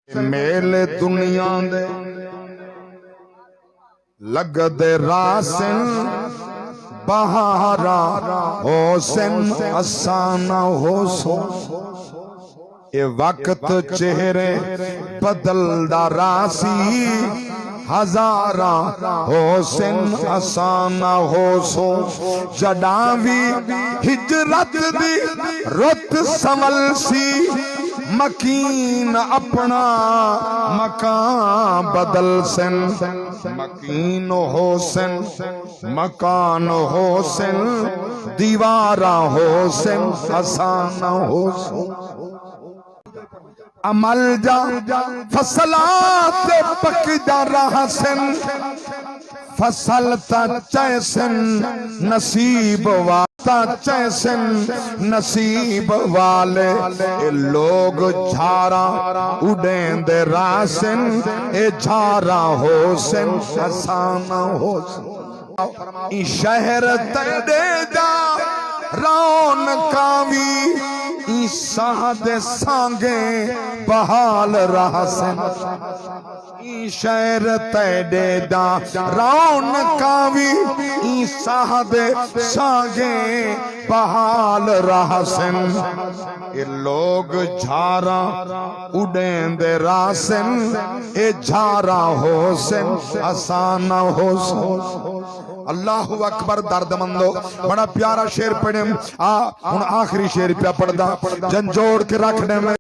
میل دنیا دے لگ دے راسن بہارا حسن اسانا ہو سو اے وقت چہرے بدل دا راسی ہزارہ حسن اسانا ہو سو جڑاوی ہجرت دی رت سمل سی مکین اپنا مکان بدل سن مکین حسن مکان حسن دیوارہ حسن حسانہ حسن عمل جا فصلات پک جا رہا سن فصل تا چیسن نصیب واتا چیسن نصیب والے اے لوگ جھارا اڑیں دے راسن اے جھارا حسن حسانہ حسن ای شہر تیڑے جا رون کاوی ای سہد سانگے بحال رہسن ای شہر تیڑے دا رون کاوی ای سہد سانگے بحال رہسن اے لوگ جھارا اڑیں دے راسن اے جھارا حسن آسانہ حسن اللہ اکبر درد مندو بڑا پیارا شیر پڑھیں ہن آخری شیر پہ پڑھ دا جن جوڑ کے رکھنے میں